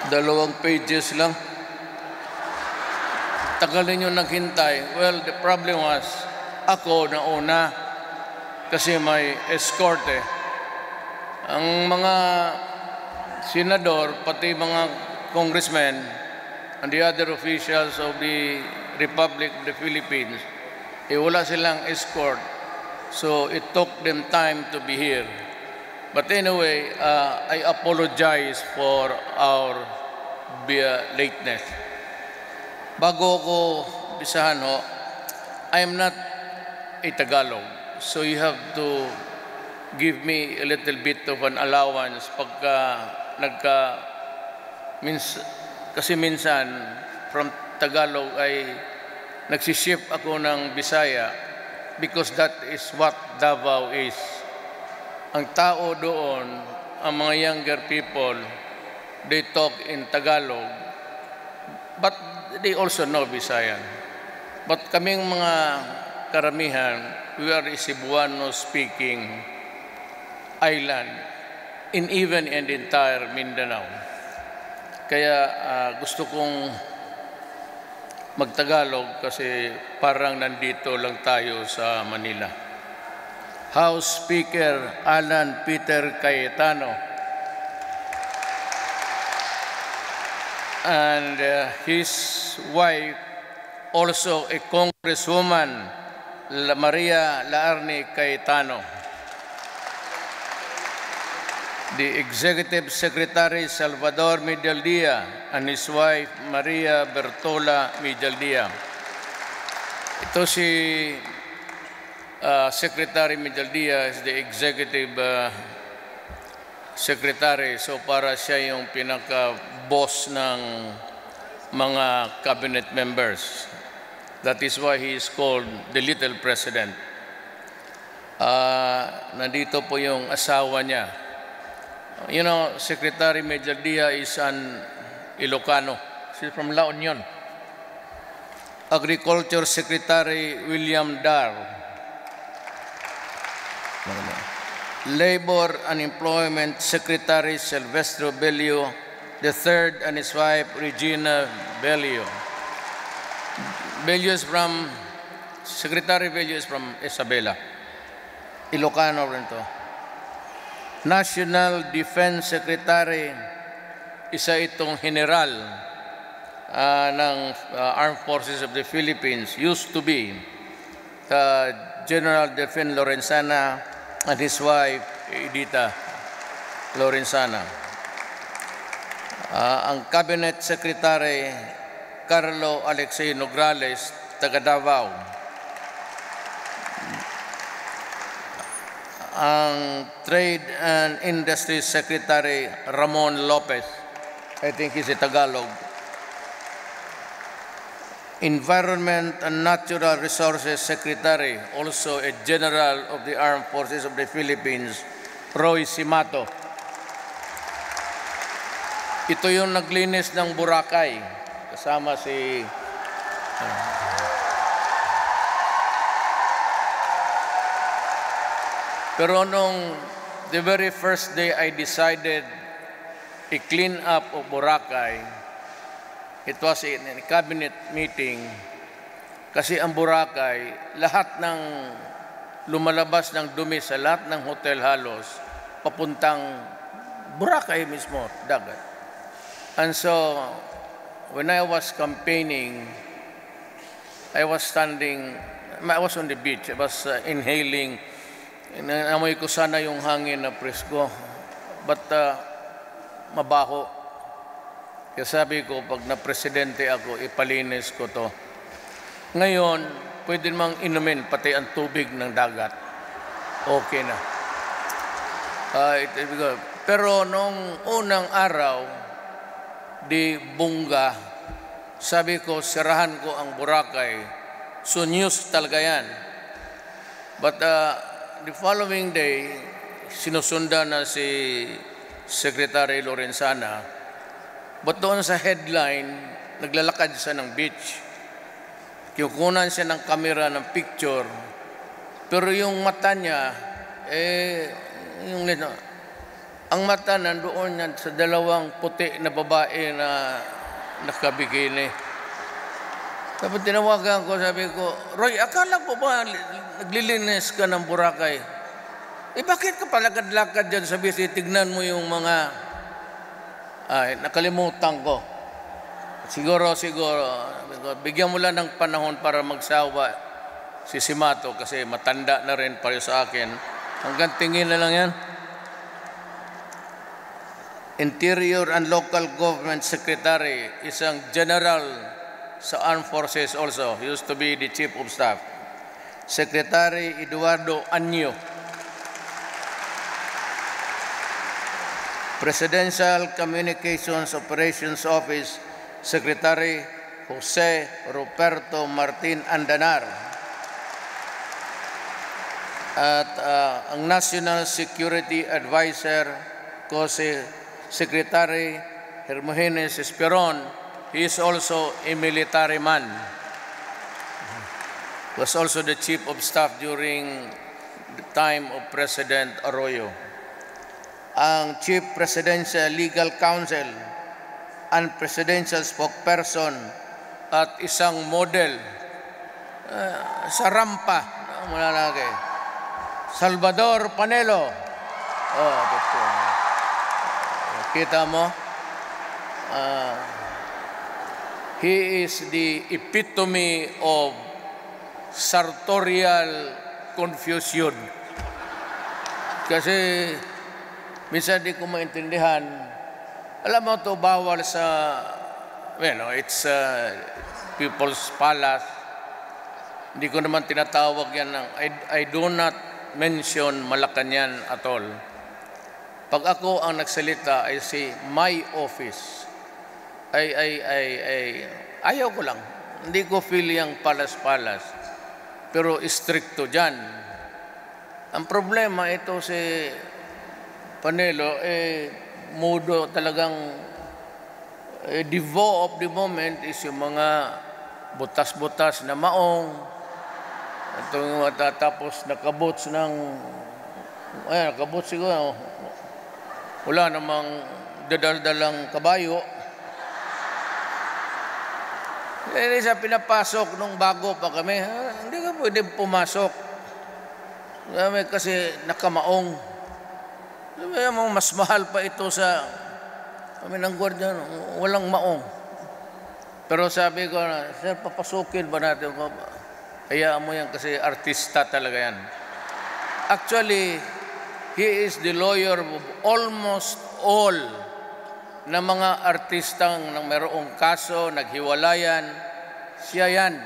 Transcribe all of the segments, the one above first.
2 pages lang. Tagal ninyo naghintay. Well, the problem was, ako na una, kasi may escort eh. Ang mga senador, pati mga congressmen, and the other officials of the Republic of the Philippines, wala silang escort. So it took them time to be here. But anyway, I apologize for our lateness. Bago ko bisahan ho, I am not a Tagalog. So you have to give me a little bit of an allowance pagka kasi minsan from Tagalog ay nagsiship ako ng Bisaya because that is what Davao is. Ang tao doon, ang mga younger people, they talk in Tagalog, but they also know Bisayan. But kaming mga karamihan, we are a Cebuano-speaking island in even and entire Mindanao. Kaya gusto kong magtagalog kasi parang nandito lang tayo sa Manila. House Speaker Alan Peter Cayetano and his wife, also a Congresswoman, Maria Laarni Cayetano. The Executive Secretary Salvador Medialdia and his wife Maria Bertola Medialdia. Ito si Secretary Medialdia is the Executive Secretary, so para siya yung pinaka-boss ng mga cabinet members. That is why he is called the Little President. Nandito po yung asawa niya. You know, Secretary Medialdia is an Ilocano. She's from La Union. Agriculture Secretary William Dar. Labor and Employment Secretary Silvestro Bello III and his wife Regina Bello. Secretary Bello is from Isabela. Ilocano rin to. National Defense Secretary, isa itong general ng Armed Forces of the Philippines, used to be General Delfin Lorenzana and his wife, Edita Lorenzana. Ang Cabinet Secretary, Carlo Alexei Nograles, taga Davao. Ang Trade and Industry Secretary, Ramon Lopez. I think he's a Tagalog. Environment and Natural Resources Secretary, also a General of the Armed Forces of the Philippines, Roy Simato. Ito yung naglinis ng Boracay, kasama si... Pero the very first day I decided to clean up of Boracay, it was in a cabinet meeting, kasi ang Boracay, lahat ng lumalabas ng dumi sa lahat ng hotel halos, papuntang Boracay mismo, dagat. And so, when I was campaigning, I was on the beach, I was inhaling. Inamoy ko sana yung hangin na presko, but mabaho. Kaya sabi ko, pag na-presidente ako, ipalinis ko to. Ngayon, pwede mang inumin pati ang tubig ng dagat. Okay na. Pero nung unang araw, di Bunga, sabi ko, sirahan ko ang Boracay. So news talaga yan. But the following day, sinusundan na si Secretary Lorenzana. But doon sa headline, naglalakad siya ng beach. Kinukunan siya ng kamera ng picture. Pero yung mata niya, Ang mata nandoon yan sa dalawang puti na babae na nakabikini. Tapos tinawagan ko, sabi ko, Roy, akala ko ba naglilinis ka ng Boracay? Bakit ka palakad-lakad dyan sa bisi? Tignan mo yung mga, nakalimutan ko. Siguro, bigyan mo lang ng panahon para magsawa si Simato kasi matanda na rin para sa akin. Hanggang tingin na lang yan. Interior and Local Government Secretary, isang general sa Armed Forces also. He used to be the Chief of Staff. Secretary Eduardo Anyo. Presidential Communications Operations Office, Secretary Jose Ruperto Martin Andanar. At ang National Security Advisor ko si Secretary Hermogenes Esperon. He is also a military man. Was also the Chief of Staff during the time of President Arroyo. Ang Chief Presidential Legal Counsel and Presidential Spokesperson at isang model sa rampa, Salvador Panelo. Kita mo? He is the epitome of sartorial confusion. Kasi minsan di ko maintindihan. Alam mo to bawal sa, it's People's Palace. Hindi ko naman tinatawag yan ng, I do not mention Malacanang at all. Pag ako ang nagsalita ay si my office, ayaw ko lang. Hindi ko feel yung palas-palas. Pero stricto dyan. Ang problema ito si Panelo, mudo talagang devo of the moment is yung mga butas-butas na maong. Ito yung matatapos nakabots ng, nakabots siguro, wala namang dadaldalang kabayo. Sa pinapasok nung bago pa kami, hindi ka pwede pumasok. Kasi nakamaong. Mas mahal pa ito sa kami ng gwardiya, walang maong. Pero sabi ko, sir, papasukin ba natin? Hayaan mo yan kasi artista talaga yan. Actually, he is the lawyer of almost all na mga artistang nang mayroong kaso, naghiwalayan, siya yan.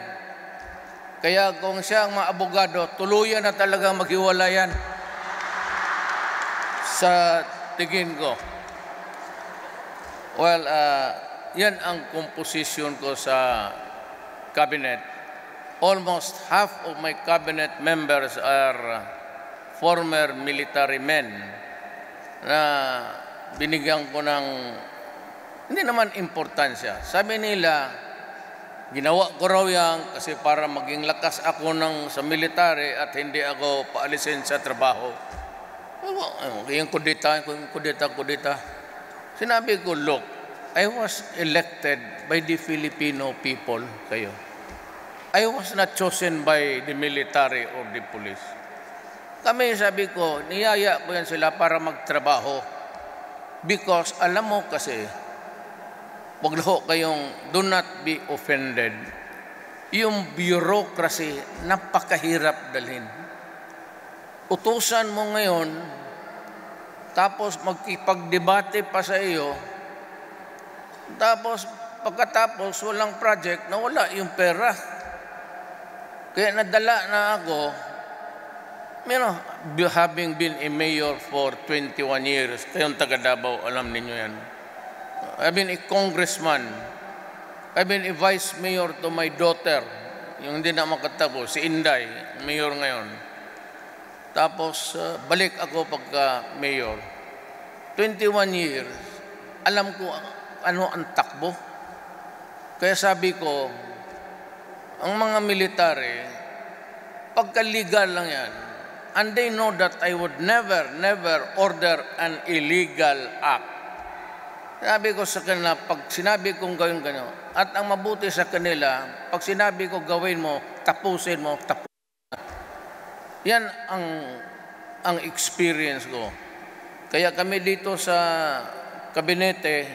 Kaya kung siya ang mga abogado, tuluyan na talaga maghiwalayan sa tingin ko. Well, yan ang composition ko sa cabinet. Almost half of my cabinet members are former military men na binigyan ko ng hindi naman importansya. Sabi nila, ginawa ko raw yan kasi para maging lakas ako sa military at hindi ako paalisin sa trabaho. Yung kudita. Sinabi ko, look, I was elected by the Filipino people kayo. I was not chosen by the military or the police. Kami, sabi ko, niyaya ko yan sila para magtrabaho. Because, alam mo kasi, wag laho kayong, do not be offended. Yung bureaucracy, napakahirap dalhin. Utusan mo ngayon, tapos magkipagdebate pa sa iyo, tapos pagkatapos walang project, nawala yung pera. Kaya nadala na ako, having been a mayor for 21 years, kayong taga Davao, alam ninyo yan. I've been a congressman. I've been a vice mayor to my daughter, yung hindi na makatapos, si Inday, mayor ngayon. Tapos, balik ako pagka mayor. 21 years, alam ko ano ang takbo. Kaya sabi ko, ang mga military, pagka legal lang yan, And they know that I would never order an illegal act. Sabi ko sa kanila, pag sinabi kong gawin ganyan, at ang mabuti sa kanila, pag sinabi ko gawin mo, tapusin mo, tapusin. Yan ang experience ko. Kaya kami dito sa kabinete,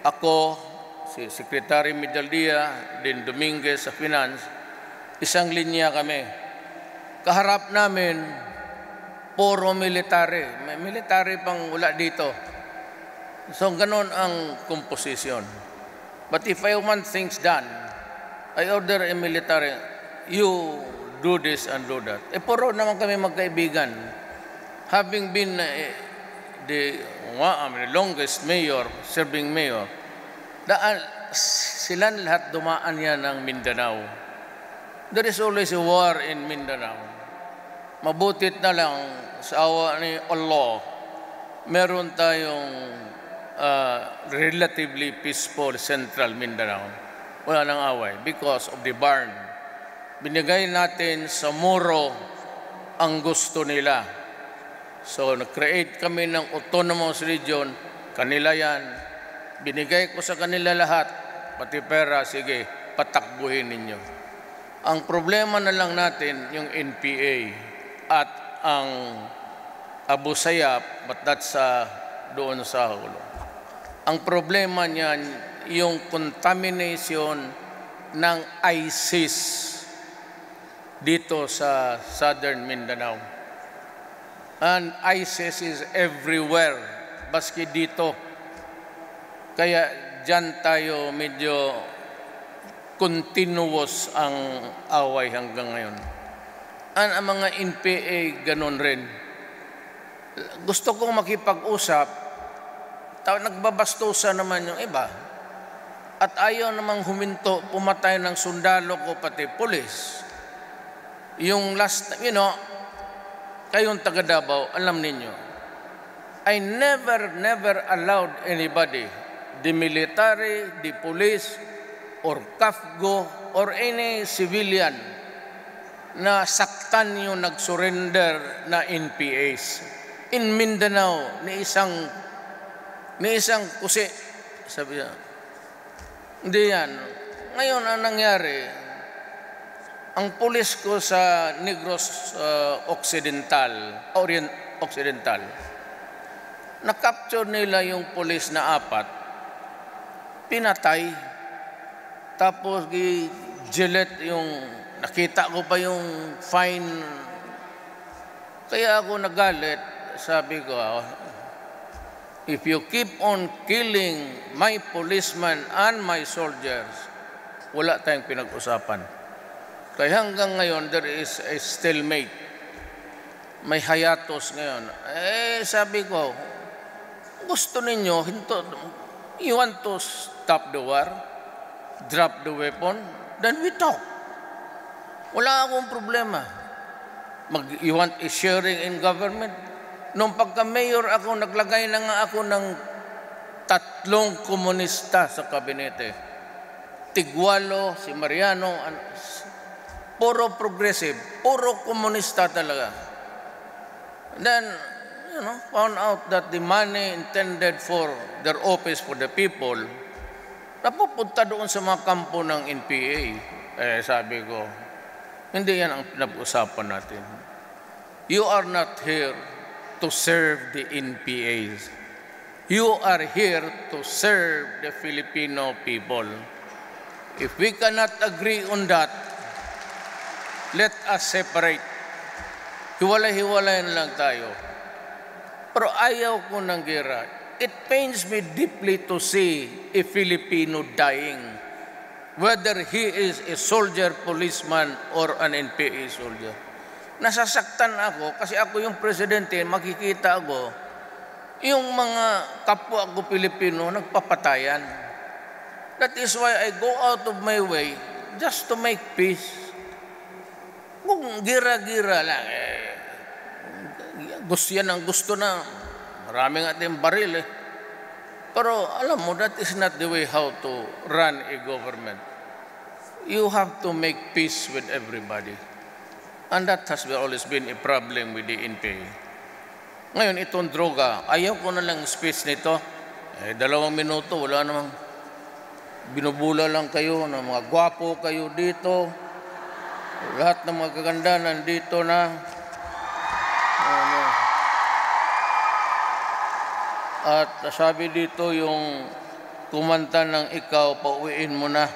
ako, si Secretary Medaldia, din Dominguez sa Finance, isang linya kami. Kaharap namin, puro military. May military pang wala dito. So, ganon ang composition. But if I want things done, I order a military, you do this and do that. Puro naman kami magkaibigan. Having been the longest mayor, serving mayor, silang lahat dumaan yan ng Mindanao. There is always a war in Mindanao. Mabutit na lang sa awa ni Allah, meron tayong relatively peaceful Central Mindanao. Wala nang away because of the barn. Binigay natin sa Moro ang gusto nila. So, nag-create kami ng autonomous region. Kanila yan. Binigay ko sa kanila lahat. Pati pera, sige, patakbuhin ninyo. Ang problema na lang natin, yung NPA at ang Abu Sayyaf, but that's doon sa ulo. Ang problema niyan, yung contamination ng ISIS dito sa Southern Mindanao. And ISIS is everywhere, baski dito. Kaya dyan tayo medyo continuous ang away hanggang ngayon. Ang mga NPA, ganun rin. Gusto kong makipag-usap, nagbabastusa naman yung iba. At ayaw namang huminto, pumatay ng sundalo ko, pati pulis. Yung last, kayong taga Davao, alam ninyo, I never allowed anybody, the military, the police, or KAFGO, or any civilian, na saktan yung nag-surrender na NPAs. In Mindanao, ni isang kusi, sabi niya, hindi yan. Ngayon, ang nangyari, ang pulis ko sa Negros Occidental, na-capture nila yung pulis na 4, pinatay, tapos Gillette yung, nakita ko pa yung fine. Kaya ako nagalit, sabi ko, if you keep on killing my policemen and my soldiers, wala tayong pinag-usapan. Kaya hanggang ngayon, there is a stalemate. May hiatus ngayon. Sabi ko, gusto ninyo, you want to stop the war, drop the weapon, then we talk. Wala akong problema. You want a sharing in government? Nung pagka-mayor ako, naglagay na nga ako ng 3 komunista sa kabinete. Tigwalo, si Mariano, puro progressive, puro komunista talaga. Then, found out that the money intended for their office for the people, napupunta doon sa mga kampo ng NPA. Sabi ko, hindi yan ang pinag-usapan natin. You are not here to serve the NPAs. You are here to serve the Filipino people. If we cannot agree on that, let us separate. Hiwalay-hiwalay na lang tayo. Pero ayaw ko ng gera. It pains me deeply to see a Filipino dying, whether he is a soldier, policeman, or an NPA soldier. Nasasaktan ako kasi ako yung presidente, makikita ako, yung mga kapwa ko Pilipino nagpapatayan. That is why I go out of my way just to make peace. Kung gira-gira lang, gusto yan ang gusto na. Maraming ating baril Pero alam mo, that is not the way how to run a government. You have to make peace with everybody. And that has always been a problem with the NPA. Ngayon, itong droga, ayaw ko na lang space nito. 2 minuto, wala namang binubula lang kayo na mga gwapo kayo dito. Lahat ng mga kaganda nandito na. At sabi dito yung kumanta ng ikaw, pauwiin mo na.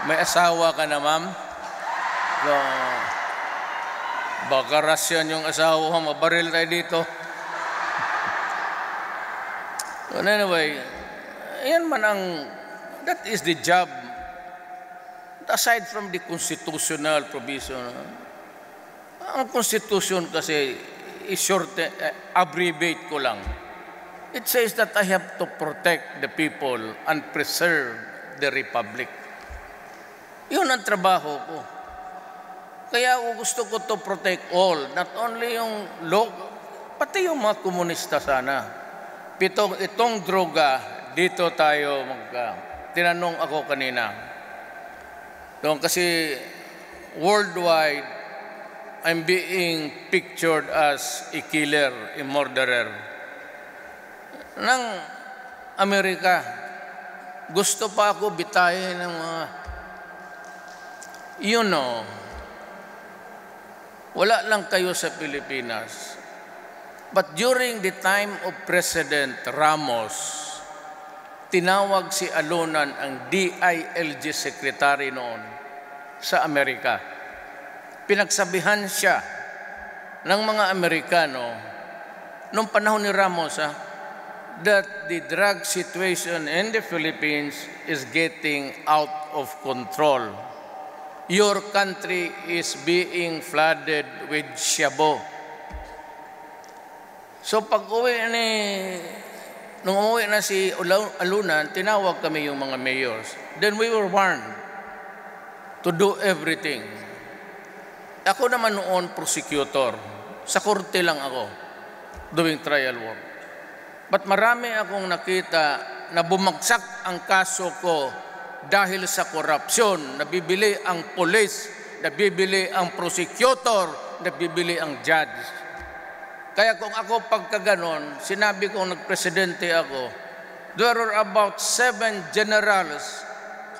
May asawa ka na, ma'am? So, baka rasyan yung asawa, mabaril tayo dito. But anyway, yan man that is the job. Aside from the constitutional provision, ang constitution kasi abbreviate ko lang. It says that I have to protect the people and preserve the republic. Yun ang trabaho ko. Kaya gusto ko to protect all, not only yung pati yung mga komunista sana. Itong droga, dito tayo tinanong ako kanina. Kasi worldwide, I'm being pictured as a killer, a murderer. Ng Amerika, gusto pa ako bitayin ng mga, wala lang kayo sa Pilipinas. But during the time of President Ramos, tinawag si Alunan ang DILG Secretary noon sa Amerika. Pinagsabihan siya ng mga Amerikano noong panahon ni Ramos that the drug situation in the Philippines is getting out of control. Your country is being flooded with shabu. So nung umuwi na si Alunan, tinawag kami yung mga mayors. Then we were warned to do everything. Ako naman noon prosecutor. Sa korte lang ako doing trial work. But marami akong nakita na bumagsak ang kaso ko dahil sa korupsyon. Nabibili ang police, nabibili ang prosecutor, nabibili ang judge. Kaya kung ako pagkaganon, sinabi ko nagpresidente ako, there are about 7 generals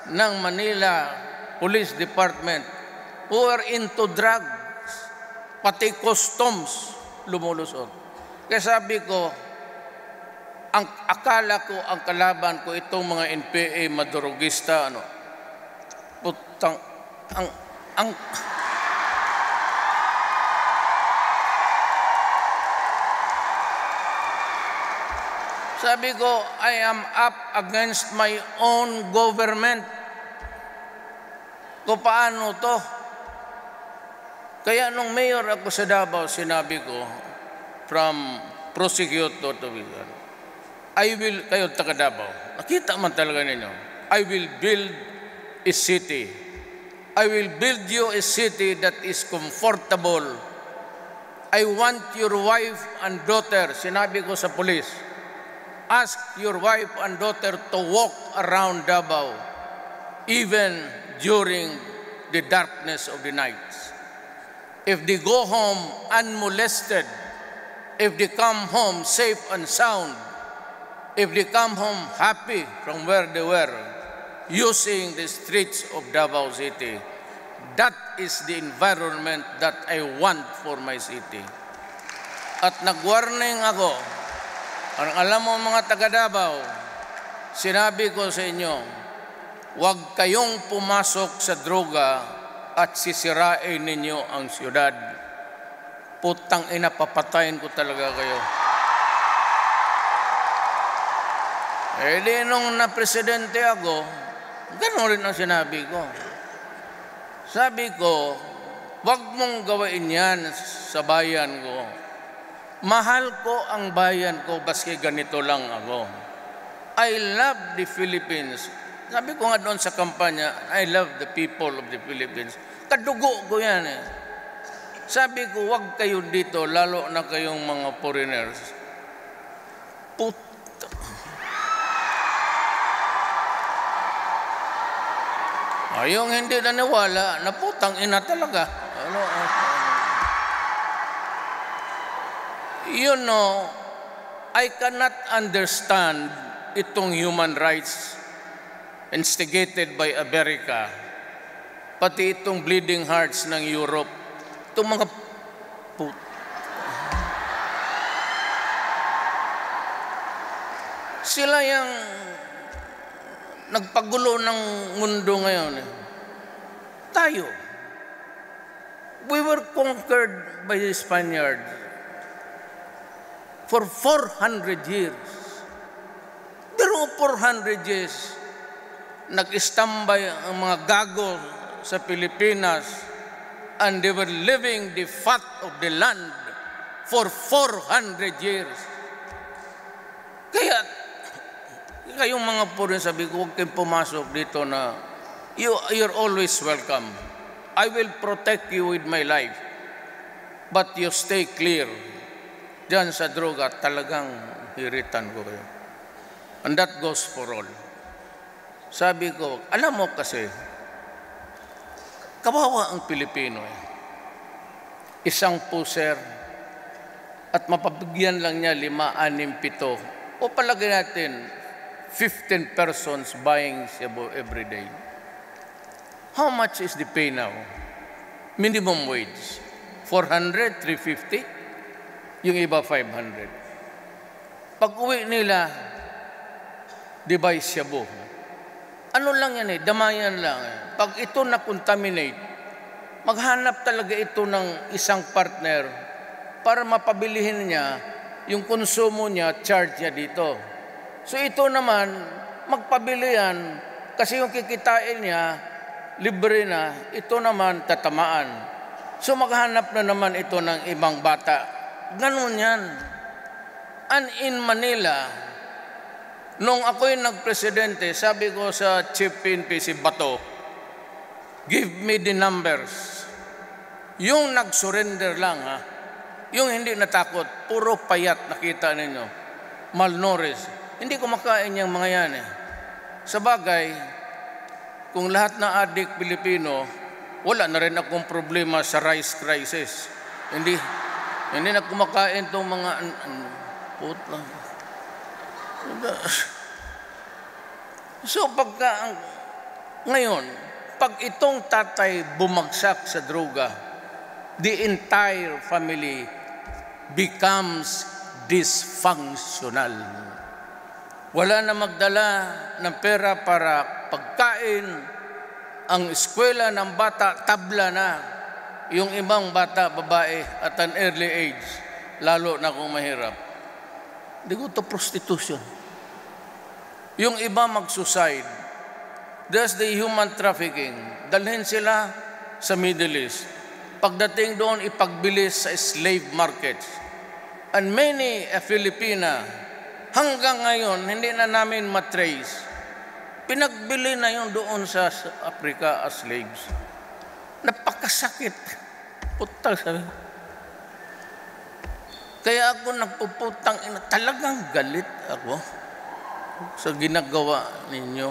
ng Manila Police Department who are into drugs, pati customs lumulusot. Kaya sabi ko, ang akala ko, ang kalaban ko, itong mga NPA, madurugista, sabi ko, I am up against my own government. Kung paano to? Kaya nung mayor ako sa Davao, sinabi ko, from prosecutor to legal, I will, kayo taga Davao, nakita man talaga ninyo, I will build a city. I will build you a city that is comfortable. I want your wife and daughter, sinabi ko sa police, ask your wife and daughter to walk around Davao, even during the darkness of the nights. If they go home unmolested, if they come home safe and sound, if they come home happy from where they were, using the streets of Davao City, that is the environment that I want for my city. At nag-warning ako, alam mo mga taga Davao, sinabi ko sa inyo, huwag kayong pumasok sa droga at sisirain ninyo ang siyudad. Putang ina, papatayin ko talaga kayo. Di nung na-presidente ako, gano'n rin ang sinabi ko. Sabi ko, huwag mong gawain yan sa bayan ko. Mahal ko ang bayan ko, baski ganito lang ako. I love the Philippines. Sabi ko nga doon sa kampanya, I love the people of the Philippines. Kadugo ko yan eh. Sabi ko, huwag kayo dito, lalo na kayong mga foreigners. Puta. Yung hindi naniwala, na putang ina talaga. You know, I cannot understand itong human rights instigated by America, pati itong bleeding hearts ng Europe, itong mga sila yung nagpagulo ng mundo ngayon. Tayo, we were conquered by the Spaniards for 400 years. Pero 400 years, nag-istambay ang mga gago sa Pilipinas and they were living the fat of the land for 400 years. Kaya, kayong mga purin, sabi ko, huwag kayong pumasok dito na you're always welcome. I will protect you with my life. But you stay clear. Diyan sa droga, talagang hiritan ko kayo. And that goes for all. Sabi ko, alam mo kasi, kawawa ang Pilipino eh. Isang puser at mapabigyan lang niya 5, 6, 7 o palagay natin 15 persons buying Cebu every day. How much is the pay now? Minimum wage 400, 350, yung iba 500. Pag uwi nila, di ba Cebu? Ano lang yan eh, damayan lang eh. Pag ito na-contaminate, maghanap talaga ito ng isang partner para mapabilihin niya yung konsumo niya, charge niya dito. So ito naman, magpabili yan kasi yung kikitain niya, libre na, ito naman tatamaan. So maghanap na naman ito ng ibang bata. Ganun yan. And in Manila, nung ako'y nagpresidente, sabi ko sa Chief PNP si Bato, give me the numbers. Yung nag-surrender lang, ha? Yung hindi natakot, puro payat, nakita ninyo. Malnourished. Hindi kumakain yung mga yan eh. Sa bagay, kung lahat na adik Pilipino, wala na rin akong problema sa rice crisis. Hindi na kumakain itong mga puta. So ngayon, pag itong tatay bumagsak sa droga, the entire family becomes dysfunctional. Wala na magdala ng pera para pagkain, ang eskwela ng bata, tabla na. Yung ibang bata, babae, at an early age, lalo na kung mahirap. Di ko to prostitution. Yung iba mag-suicide. There's the human trafficking. Dalhin sila sa Middle East. Pagdating doon, ipagbilis sa slave markets. And many Filipina, hanggang ngayon, hindi na namin matrace. Pinagbili na yun doon sa Africa as slaves. Napakasakit. Putang sabi. Kaya ako nagpuputang ina. Talagang galit ako sa ginagawa ninyo.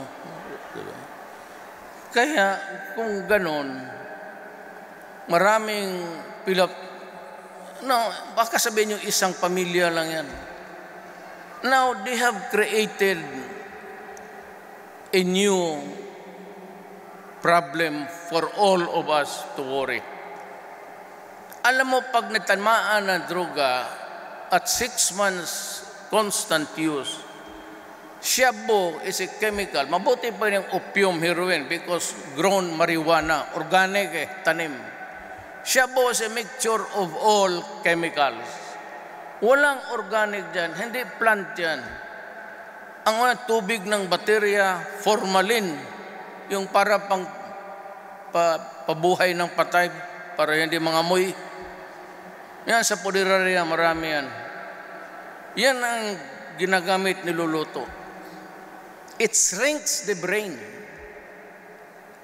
Kaya kung ganon, maraming baka sabihin nyo isang pamilya lang yan. Now, they have created a new problem for all of us to worry. Alam mo, pag natamaan ng droga at 6 months constant use, shabu is a chemical. Mabuti pa yung opium, heroin, because grown marijuana, organic tanim. Shabu is a mixture of all chemicals. Walang organic dyan, hindi plant yan. Ang tubig ng baterya, formalin, yung para pabuhay ng patay, para hindi mangamoy. Yan sa puderarya, marami yan. Yan ang ginagamit niluluto. It shrinks the brain.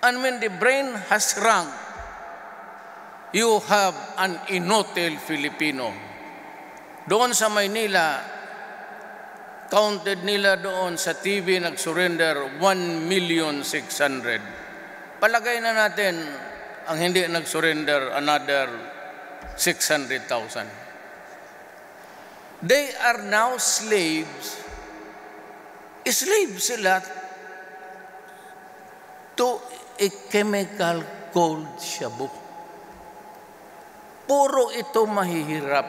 And when the brain has shrunk, you have an inutil Filipino. Doon sa Maynila, counted nila doon sa TV nag-surrender 1,600,000. palagay na natin ang hindi nag-surrender another 600,000. They are now slaves. Slaves sila to a chemical called shabu. Puro ito mahihirap.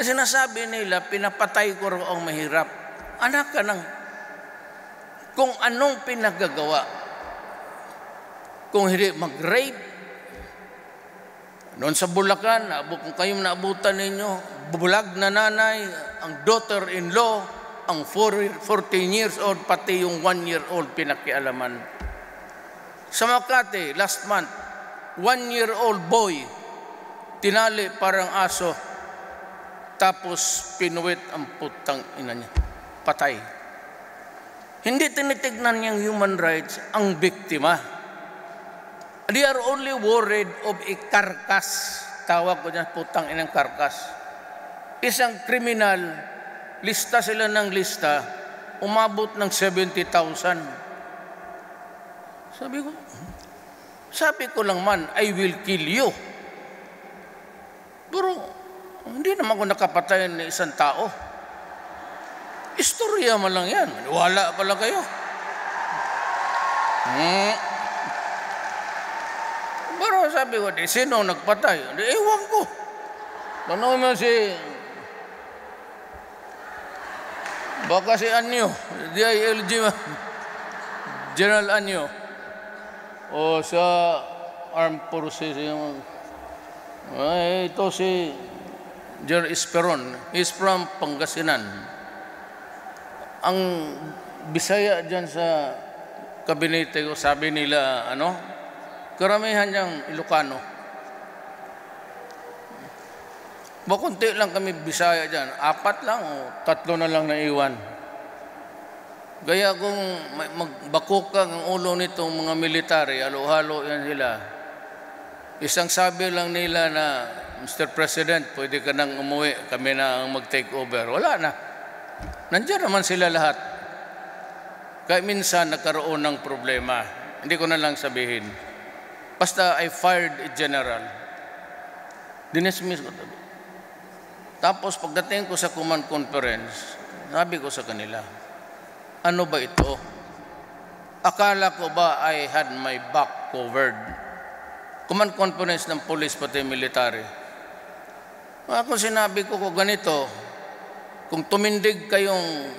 Sinasabi nila, pinapatay ko raw ang mahirap. Anak ka ng kung anong pinagagawa. Kung hindi mag-rape, noon sa Bulacan, kung kayong naabutan ninyo, bulag na nanay, ang daughter-in-law, ang 14 years old, pati yung 1-year-old pinakialaman. Sa Makati, last month, 1-year-old boy, tinali parang aso, tapos pinuwit ang putang ina niya. Patay. Hindi tinitignan niyang human rights ang biktima. They are only worried of a carcass. Tawag ko dyan, putang inang carcass. Isang kriminal, lista sila ng lista, umabot ng 70,000. Sabi ko lang man, I will kill you. Pero, hindi naman ako nakapatay ng isang tao. Istorya man lang yan. Wala pala kayo. Pero sabi ko, sino nagpatay? Ewan ko. Tanong mo baka si Anyo, DILG, General Anyo, o sa Armed Forces, ito si General Esperon, he's from Pangasinan. Ang Bisaya dyan sa kabinete ko, sabi nila, karamihan niyang Ilocano. Bakunti lang kami Bisaya dyan. 4 lang o 3 na lang naiwan. Gaya kung magbakukang ang ulo nitong mga military, halo-halo yan sila. Isang sabi lang nila na, Mr. President, pwede ka nang umuwi, kami na ang mag-take over. Wala na. Nandiyan naman sila lahat. Kaya minsan nagkaroon ng problema. Hindi ko na lang sabihin. Basta I fired a general. Dinismiss ko. Tapos pagdating ko sa command conference, sabi ko sa kanila, ano ba ito? Akala ko ba I had my back covered? Command conference ng police pati military. Ako sinabi ko ganito, kung tumindig kayong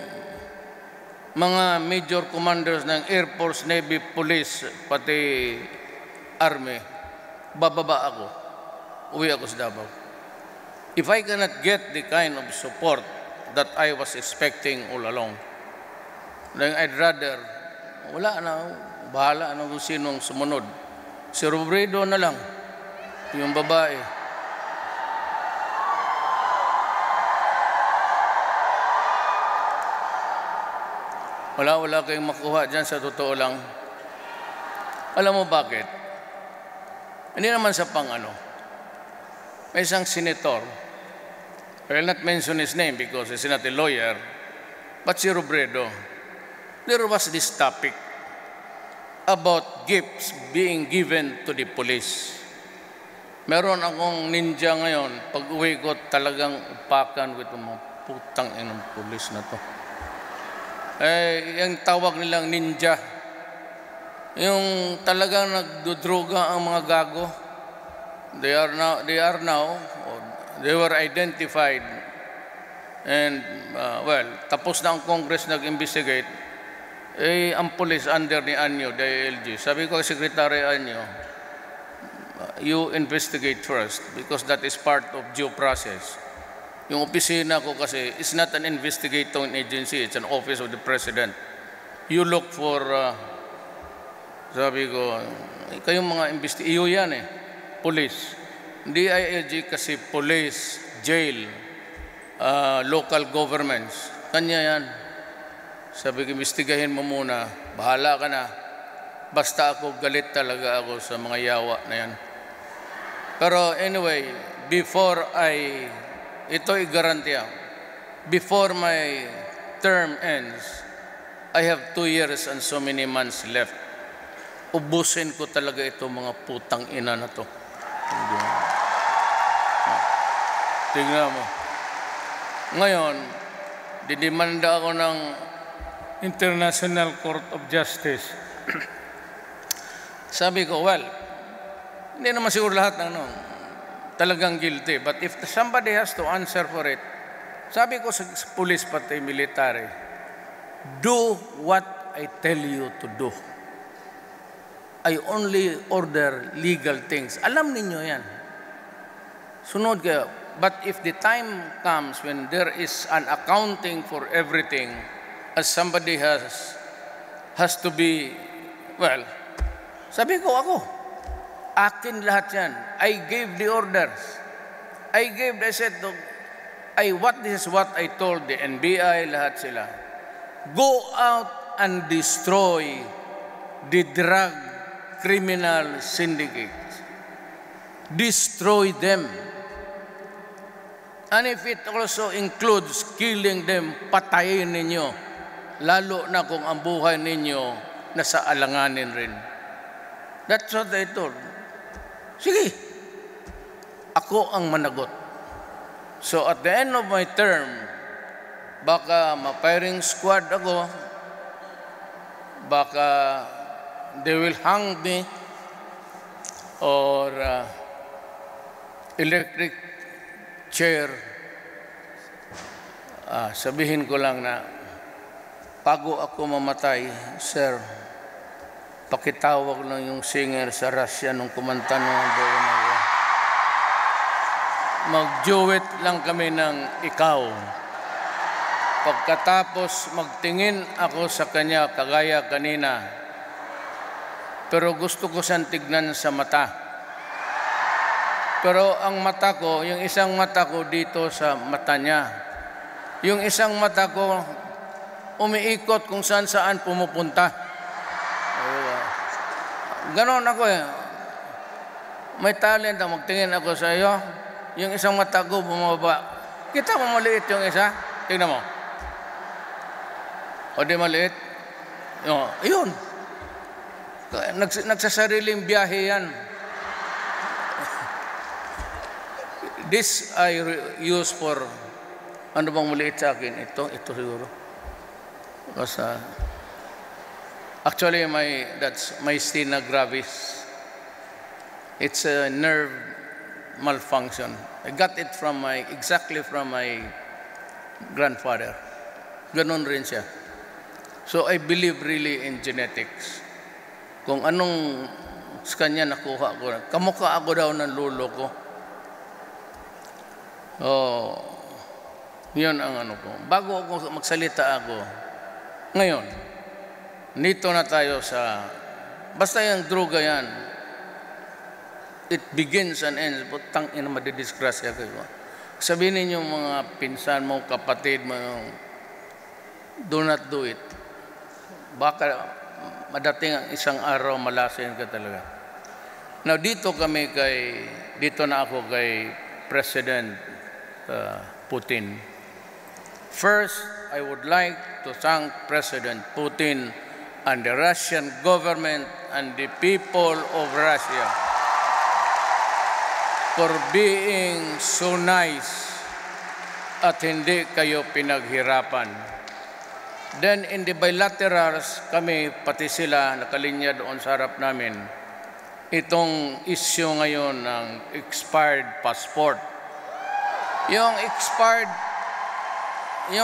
mga major commanders ng Air Force, Navy, Police, pati Army, bababa ako. Uwi ako sa Davao. If I cannot get the kind of support that I was expecting all along, then I'd rather, wala na, bahala na kung sinong sumunod. Si Robredo na lang, yung babae. Wala kayong makuha dyan sa totoo lang. Alam mo bakit? Hindi naman sa may isang senator, I will not mention his name because he's not a lawyer, but si Robredo, there was this topic about gifts being given to the police. Meron akong ninja ngayon, pag uwi ko talagang upakan with mga putang inang pulis na to. Yung tawag nilang ninja, yung talagang nagdudruga ang mga gago. They were identified and tapos na ang Congress nag-investigate. Ang police under ni Anyo, DILG. Sabi ko kay Secretary Anyo, you investigate first because that is part of due process. Yung opisina ko kasi is not an investigating agency, it's an office of the President. You look for, sabi ko, kayong mga iyo yan police. DILG kasi police, jail, local governments. Kanya yan. Sabi ko, imbestigahin mo muna. Bahala ka na. Basta ako, galit talaga ako sa mga yawa na yan. Pero anyway, ito'y garantiya. Before my term ends, I have 2 years and so many months left. ubusin ko talaga ito mga putang ina na to. Tingnan mo. Ngayon, didemanda ako ng International Court of Justice. Sabi ko, well, hindi naman siguro lahat ng talagang guilty. But if somebody has to answer for it, sabi ko sa police pati military, do what I tell you to do. I only order legal things. Alam ninyo yan. Sunod kayo. But if the time comes when there is an accounting for everything, as somebody has to be, well, sabi ko ako, akin lahat yan. I gave the orders. I said, this is what I told the NBI, lahat sila. Go out and destroy the drug criminal syndicates. Destroy them. And if it also includes killing them, patayin ninyo. Lalo na kung ang buhay ninyo nasa alanganin rin. That's what I told. Sige, ako ang managot. So at the end of my term, baka ma-firing squad ako, baka they will hang me, or electric chair. Sabihin ko lang na, bago ako mamatay, sir, pakitawag lang yung singer sa Russia nung kumanta nung doon ako. Mag-duet lang kami ng Ikaw. Pagkatapos magtingin ako sa kanya kagaya kanina, pero gusto ko siyang tignan sa mata. Pero ang mata ko, yung isang mata ko dito sa mata niya. Yung isang mata ko umiikot kung saan pumupunta. Ganon ako eh. May talent na magtingin ako sa iyo. Yung isang mata ko bumaba. Kita mo maliit yung isa? Tingnan mo. O di maliit? Yun. Nagsasariling biyahe yan. This I use for, ano bang maliit sa akin? Ito siguro. Because, actually, that's myasthenia gravis. It's a nerve malfunction. I got it exactly from my grandfather. Ganon rin siya. So I believe really in genetics. Kung anong sa kanya nakuha ko, kamukha ako daw ng lolo ko. Yun ang ano ko. Bago ako magsalita ako, ngayon, nito na tayo sa, basta yung droga yan, it begins and ends, putang ina madidisgrasya kayo. Sabihin ninyo mga pinsan mo, kapatid mo, do not do it. Baka madating ang isang araw, malasin ka talaga. Now, dito na ako kay President Putin. First, I would like to thank President Putin and the Russian government and the people of Russia for being so nice at hindi kayo pinaghirapan. Then in the bilaterals, kami, pati sila, nakalinya doon sa harap namin, itong issue ngayon ng expired passport. Yung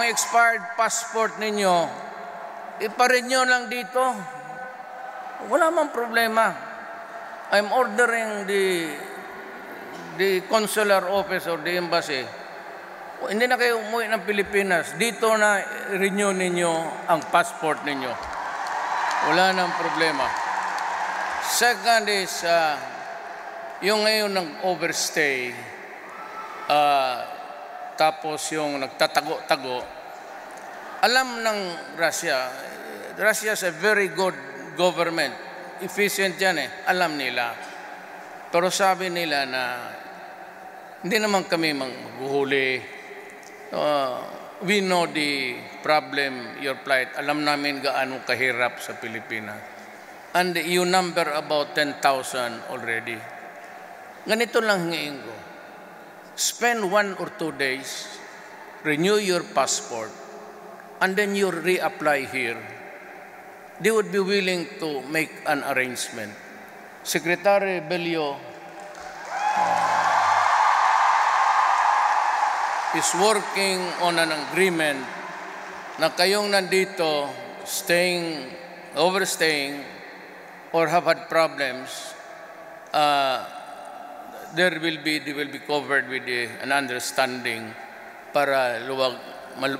expired passport ninyo, ipa-renew lang dito. Wala mang problema. I'm ordering the consular office or the embassy. Hindi na kayo umuwi ng Pilipinas. Dito na renew ninyo ang passport ninyo. Wala nang problema. Second is, yung ngayon ng overstay, tapos yung nagtatago-tago, alam ng Russia is a very good government. Efficient yan eh. Alam nila. Pero sabi nila na hindi naman kami maghuhuli. We know the problem, your plight. Alam namin gaano kahirap sa Pilipinas. and you number about 10,000 already. Ganito lang hingiin ko. Spend 1 or 2 days, renew your passport, and then you reapply here. They would be willing to make an arrangement. Secretary Bello is working on an agreement na kayong nandito, overstaying, or have had problems, they will be covered with an understanding para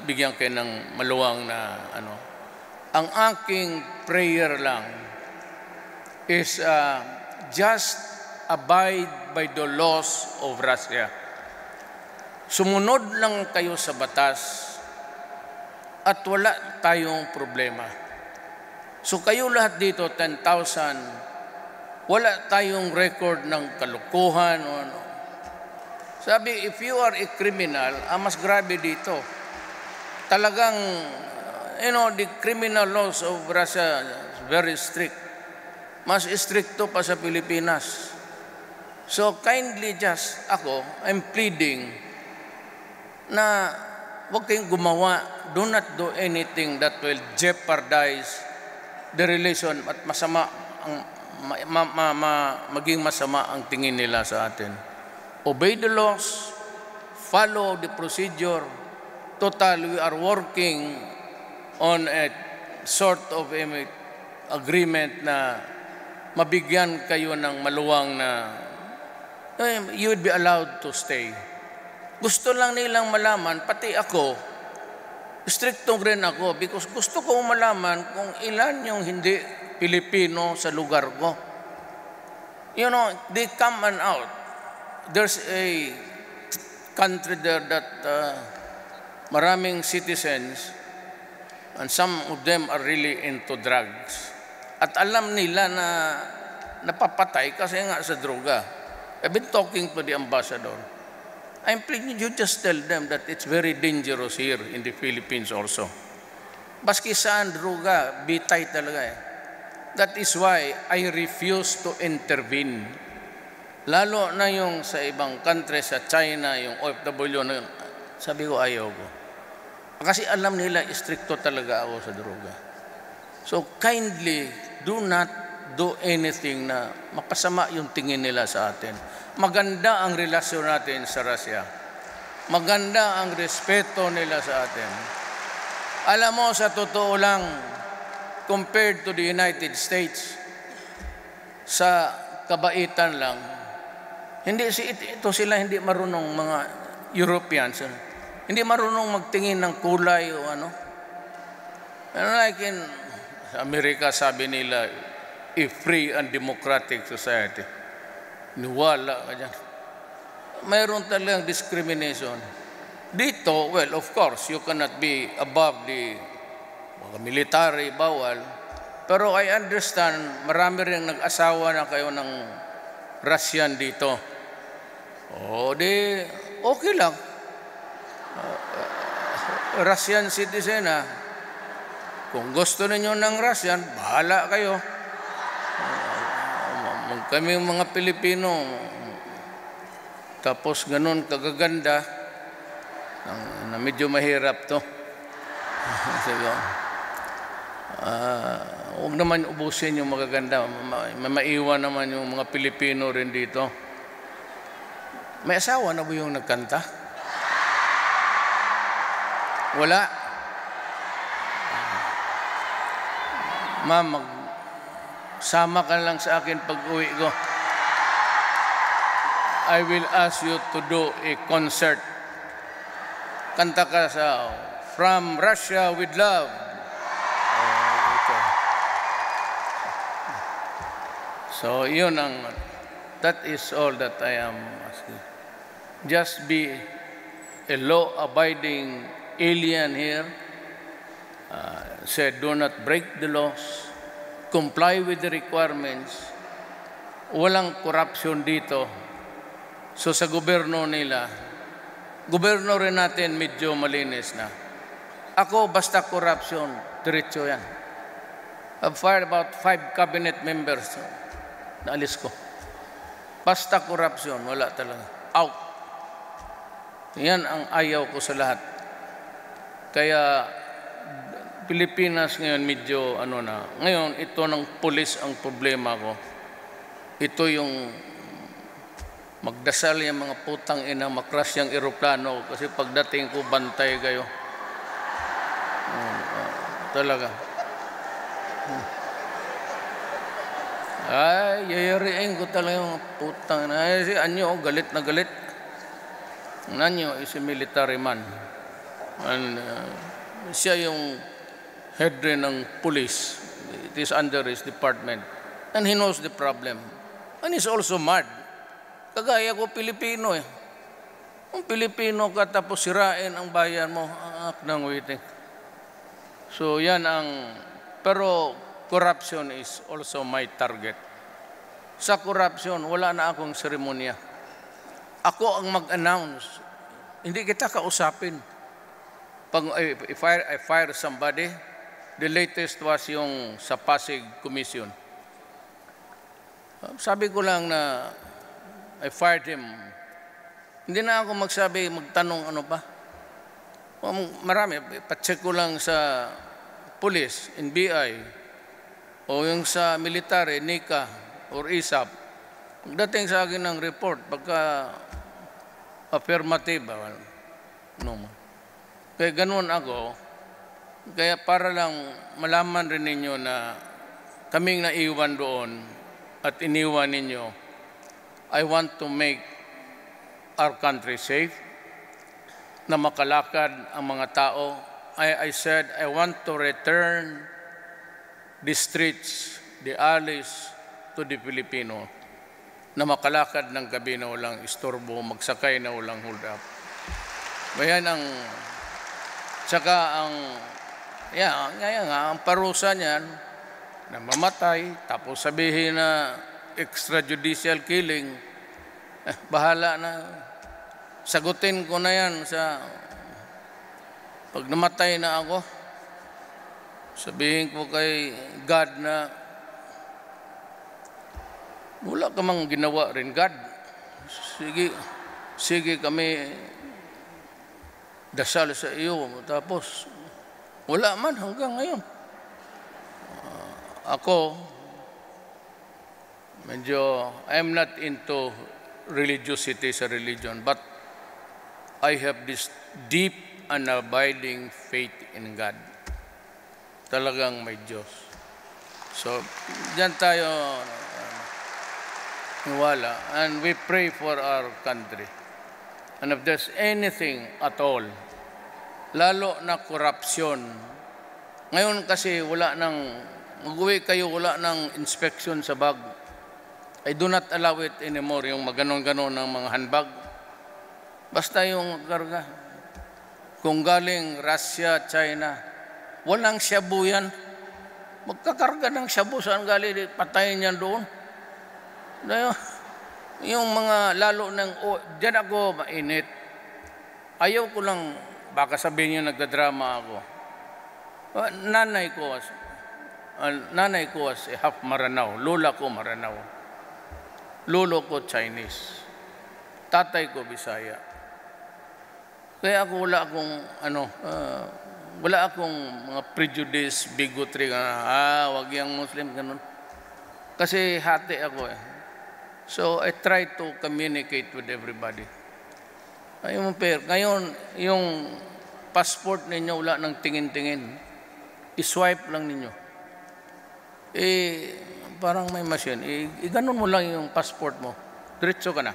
bigyan kayo ng maluwang na ano. Ang aking prayer lang is just abide by the laws of Russia. Sumunod lang kayo sa batas at wala tayong problema. So kayo lahat dito, 10,000, wala tayong record ng kalukuhan o ano. Sabi, if you are a criminal, mas grabe dito. Talagang, the criminal laws of Russia is very strict. Mas stricto pa sa Pilipinas. So kindly I'm pleading na huwag kayong gumawa, do not do anything that will jeopardize the relation at maging masama ang tingin nila sa atin. Obey the laws, follow the procedure. Total, we are working on a sort of agreement na mabigyan kayo ng maluwang na you would be allowed to stay. Gusto lang nilang malaman, pati ako, stricto rin ako because gusto ko malaman kung ilan yung hindi Pilipino sa lugar ko. They come and out. There's a country there that maraming citizens and some of them are really into drugs. At alam nila na napapatay kasi nga sa droga. I've been talking to the ambassador. I'm pleading you just tell them that it's very dangerous here in the Philippines also. Baski saan droga, bitay talaga eh. That is why I refuse to intervene. Lalo na yung sa ibang country, sa China, yung OFW na yun, sabi ko ayaw ko. Kasi alam nila, stricto talaga ako sa droga. So kindly, do not do anything na mapasama yung tingin nila sa atin. Maganda ang relasyon natin sa Russia. Maganda ang respeto nila sa atin. Alam mo, sa totoo lang, compared to the United States, sa kabaitan lang, ito sila hindi marunong, mga Europeans, hindi marunong magtingin ng kulay o ano. Like in Amerika, sabi nila, a free and democratic society. Niwala ka dyan. Mayroon talagang discrimination. Dito, well, of course, you cannot be above the military, bawal. Pero I understand, marami rin nag-asawa na kayo ng Russian dito. Okay lang. Russian citizen ha. Kung gusto ninyo ng Russian, bahala kayo. Kami mga Pilipino, tapos ganun kagaganda, na medyo mahirap to. Huwag naman ubusin yung magaganda. Maiwan naman yung mga Pilipino rin dito. May asawa na ba yung nagkanta? Wala. Ma'am, sama ka lang sa akin pag-uwi ko. I will ask you to do a concert. Kanta ka sa From Russia with Love. So, that is all that I am asking. Just be a law-abiding alien here. Said, do not break the laws. Comply with the requirements. Walang corruption dito. So sa gobyerno nila, gobyerno rin natin medyo malinis na. Ako, basta corruption, diretso yan. I've fired about 5 cabinet members. Naalis ko. Basta korupsyon, wala talaga. Out. Yan ang ayaw ko sa lahat. Kaya Pilipinas ngayon medyo Ngayon ito ng pulis ang problema ko. Ito yung magdasal yung mga putang ina, makras yung eroplano kasi pagdating ko bantay kayo. Talaga. Ay, yayariin ko talaga yung putang ina. Ay, si Anyo, galit na galit. Anyo is a military man. And siya yung head rin ng police. It is under his department. And he knows the problem. And he's also mad. Kagaya ko, Pilipino eh. Kung Pilipino ka tapos sirain ang bayan mo, ng waiting. So yan pero corruption is also my target. Sa corruption, wala na akong seremonya. Ako ang mag-announce. Hindi kita kausapin. If I fire somebody, the latest was yung sa Pasig Commission. Sabi ko lang na I fired him. Hindi na ako magtanong ano ba. Marami, pacheck ko lang sa police, NBI, o yung sa military, NICA, or ISAP. Pagdating sa akin ng report, pagka affirmative, no. Kaya ganun ako, kaya para lang malaman rin ninyo na kaming naiwan doon at iniwan ninyo, I want to make our country safe, na makalakad ang mga tao. I said, I want to return the streets, the alleys to the Filipino, na makalakad ng gabi na walang istorbo, magsakay na walang hold up. Bayan ang parusa niyan, na mamatay, tapos sabihin na extrajudicial killing, bahala na. Sagutin ko na yan pag namatay na ako, sabihin ko kay God na wala ka mang ginawa rin, God. Sige kami dasal sa iyo. Tapos, wala man hanggang ngayon. Ako, I'm not into religiosity sa religion, but I have this deep and abiding faith in God. Talagang may Diyos. So, diyan tayo niwala. And we pray for our country. And if there's anything at all, lalo na korupsyon, ngayon kasi mag-uwi kayo, wala ng inspection sa bag. I do not allow it anymore, yung maganon-ganon ng mga handbag. Basta yung karga. Kung galing Russia, China, walang shabu yan. Magkakarga ng shabu, saan galing? Patayin yan doon. Yung mga lalo ng, dyan ako mainit. Ayaw ko lang, baka sabihin nyo nagdadrama ako. Nanay ko was half Maranao. Lola ko Maranao. Lolo ko Chinese. Tatay ko Bisaya. Kaya ako wala akong mga prejudice, bigotry, wag yung Muslim, ganun. Kasi hati ako eh. So, I try to communicate with everybody. Ngayon, yung passport ninyo, wala ng tingin-tingin. I-swipe lang ninyo. Parang may machine. Ganun mo lang yung passport mo. Diretso ka na.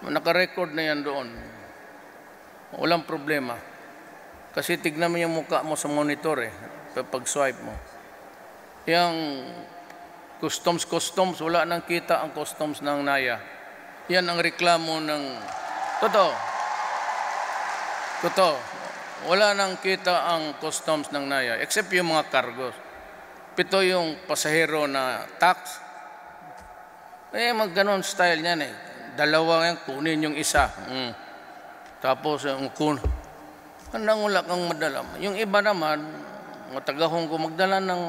Naka-record na yan doon. Walang problema. Kasi tignan mo yung mukha mo sa monitor eh. Pag swipe mo. Yung customs, wala nang kita ang customs ng NAYA. Yan ang reklamo ng... Totoo. Wala nang kita ang customs ng NAYA. Except yung mga cargos. 7 yung pasahero na tax. Magganon style niyan eh. 2 yan, kunin yung isa. Tapos yung wala kang madala. Yung iba naman, mga taga-Hong Kong, magdala ng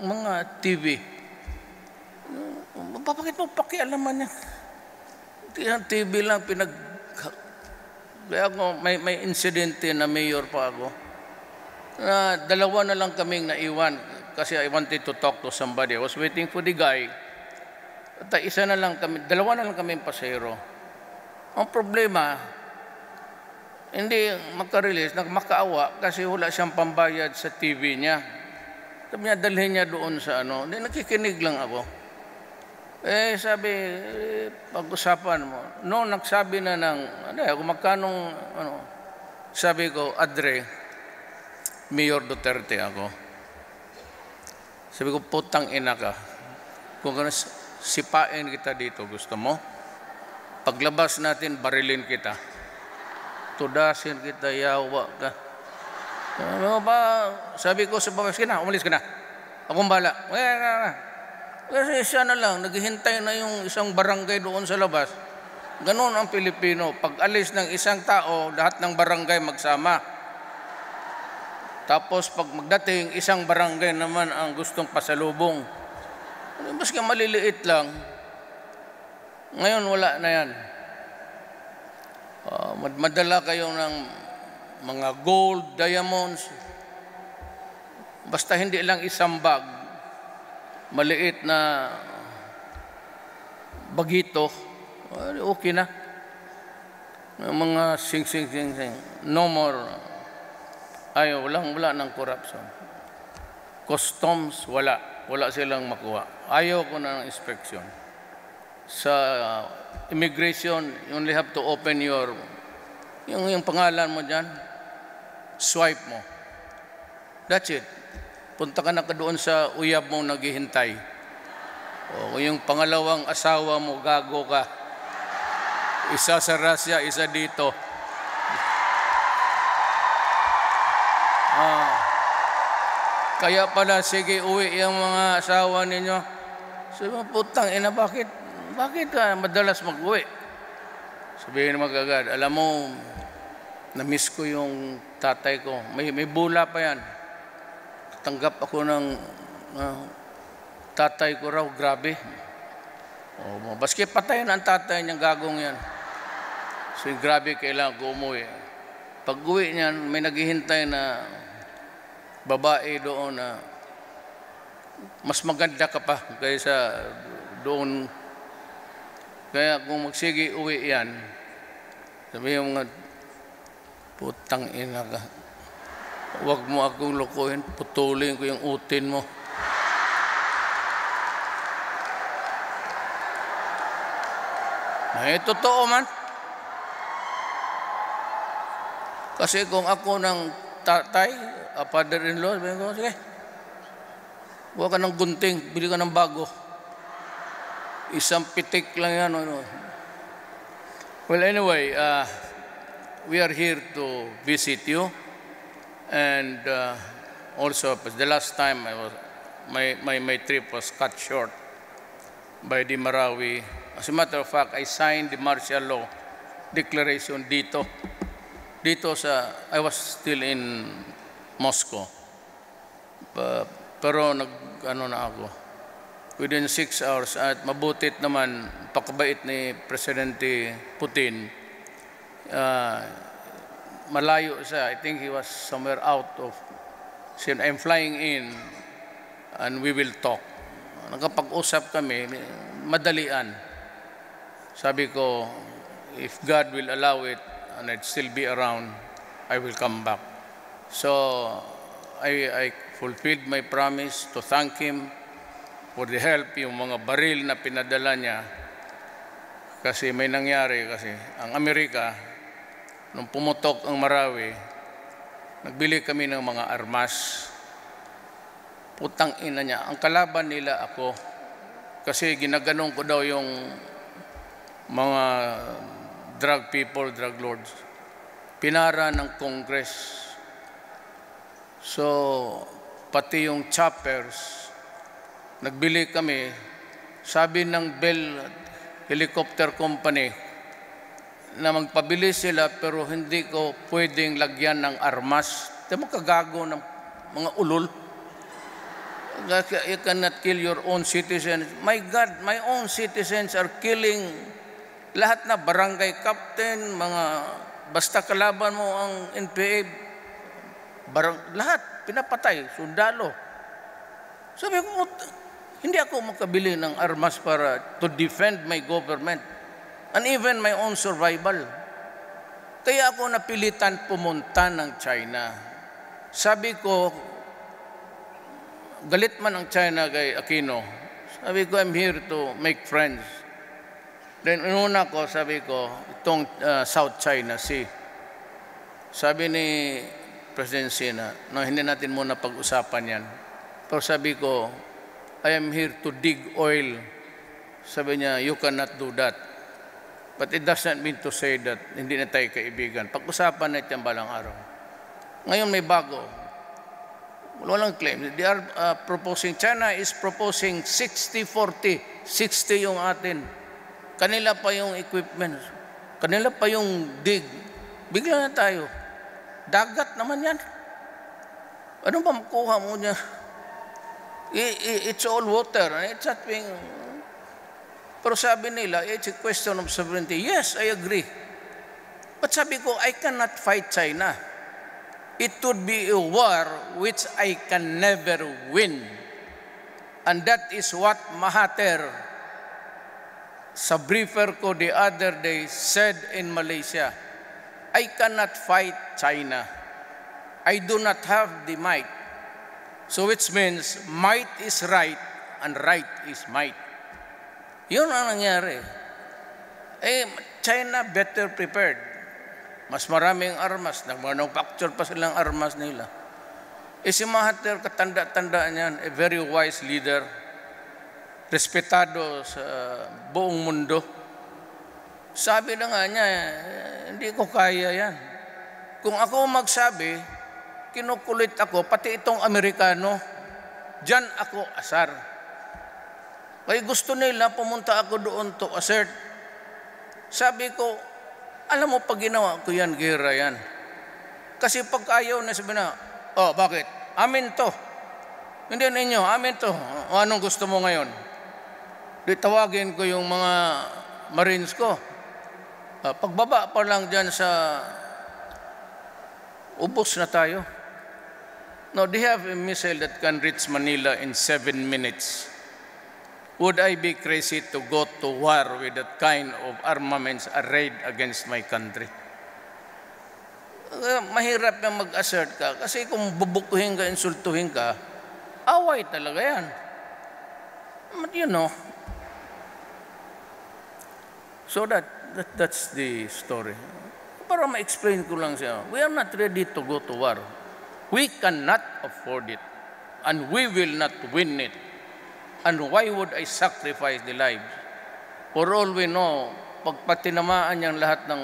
mga TV. Bakit mo pakialaman niya? TV lang kaya ako, may insidente na mayor pa ako. Dalawa na lang kaming naiwan kasi I wanted to talk to somebody. I was waiting for the guy. At dalawa na lang kami pasero. Ang problema, hindi makarelease, makaawa kasi wala siyang pambayad sa TV niya. Sabi niya, dalhin niya doon sa Hindi, nakikinig lang ako. Sabi, pag-usapan mo. No, nagsabi na kung magkanong, sabi ko, Adre, Mayor Duterte ako. Sabi ko, putang ina ka. Kung sipain kita dito, gusto mo? Paglabas natin, barilin kita. Tudasin kita, yawa ka. Ano ba? Sabi ko sa babas, umalis ka na. Akong bala. Kasi siya na lang, naghihintay na yung isang barangay doon sa labas. Ganon ang Pilipino. Pag alis ng isang tao, lahat ng barangay magsama. Tapos pag magdating, isang barangay naman ang gustong pasalubong. Maski maliliit lang. Ngayon wala na yan. Madala kayo ng mga gold, diamonds. Basta hindi lang isang bag. Maliit na bagito, okay na. Mga sing. No more. Wala ng corruption. Customs, wala. Wala silang makuha. Ayaw ko na ng inspection. Sa immigration, you only have to open yung pangalan mo dyan, swipe mo. That's it. Punta ka na doon sa uyab mo naghihintay. O yung pangalawang asawa mo, gago ka. Isa sa Russia, isa dito. Kaya pala, sige, uwi yung mga asawa ninyo. Sabi mo, putang ina, bakit ka madalas mag-uwi? Sabihin mo agad, alam mo, na-miss ko yung tatay ko. May bula pa yan. Tanggap ako ng tatay ko raw, grabe. Baski patay na ang tatay niyang gagong yan. So grabe, kailangan ko umuwi. Pag uwi niyan, may naghihintay na babae doon na mas maganda ka pa kaysa doon. Kaya kung magsige uwi yan, sabihin mo nga, putang ina ka. Huwag mo akong lukuhin, putulin ko yung utin mo. Totoo man. Kasi kung ako ng tatay, father-in-law, sabihin ko, sige, huwag ka ng gunting, bili ka ng bago. Isang pitik lang yan. Well, anyway, we are here to visit you. And also, the last time my trip was cut short by the Marawi. As a matter of fact, I signed the martial law declaration dito. I was still in Moscow. Pero na ako. Within 6 hours, at mabutit naman, pakabait ni Presidente Putin, malayo siya. I think he was somewhere out of. I'm flying in and we will talk. Nagkapag-usap kami, madalian. Sabi ko, if God will allow it and I'd still be around, I will come back. So I fulfilled my promise to thank him for the help, yung mga baril na pinadala niya. Kasi may nangyari kasi. Ang Amerika, nung pumutok ang Marawi, nagbili kami ng mga armas. Putang ina niya. Ang kalaban nila ako. Kasi ginaganong ko daw yung mga drug people, drug lords. Pinara ng Congress. So, pati yung choppers, nagbili kami. Sabi ng Bell Helicopter Company, na magpabili sila pero hindi ko pwedeng lagyan ng armas. Di mo kagago ng mga ulol. You cannot kill your own citizens. My God, my own citizens are killing lahat na barangay captain, mga basta kalaban mo ang NPA, lahat pinapatay, sundalo. Sabi ko, hindi ako makabili ng armas para to defend my government and even my own survival. Kaya ako napilitan pumunta ng China. Sabi ko, galit man ang China kay Aquino. Sabi ko, I'm here to make friends. Then inuna ko, sabi ko, itong South China Sea. Sabi ni President Sina, no, hindi natin muna pag-usapan yan. Pero sabi ko, I am here to dig oil. Sabi niya, you cannot do that. But it doesn't mean to say that hindi na tayo kaibigan. Pag-usapan natin balang araw. Ngayon may bago. Walang claim. They are proposing, China is proposing 60-40. 60 yung atin. Kanila pa yung equipment. Kanila pa yung dig. Bigla na tayo. Dagat naman yan. Ano ba makuha mo niya? It's all water. It's not being... Pero sabi nila, it's a question of sovereignty. Yes, I agree. But sabi ko, I cannot fight China. It would be a war which I can never win. And that is what Mahathir, sa briefer ko the other day, said in Malaysia. I cannot fight China. I do not have the might. So which means might is right and right is might. Yun ang nangyari. China better prepared. Mas maraming armas. Nag-manufacture pa silang armas nila. Si Mahathir, katanda-tanda niyan, a very wise leader, respetado sa buong mundo. Sabi na nga niya, hindi ko kaya yan. Kung ako magsabi, kinukulit ako, pati itong Amerikano, diyan ako asar. Kaya gusto nila, pumunta ako doon to assert. Sabi ko, alam mo, pag ginawa ko yan, gira yan. Kasi pag ayaw na sabi na, oh, bakit? Amin to. Hindi ninyo, amin to. O, anong gusto mo ngayon? Di tawagin ko yung mga Marines ko. Pagbaba pa lang dyan sa ubos na tayo. No, they have a missile that can reach Manila in 7 minutes. Would I be crazy to go to war with that kind of armaments arrayed against my country? Mahirap na mag-assert ka kasi kung bubukuhin ka, insultuhin ka, away talaga yan. But you know, so that's the story. Para ma-explain ko lang siya, we are not ready to go to war. We cannot afford it, and we will not win it. And why would I sacrifice the lives? For all we know, pag patinamaan niyang lahat ng...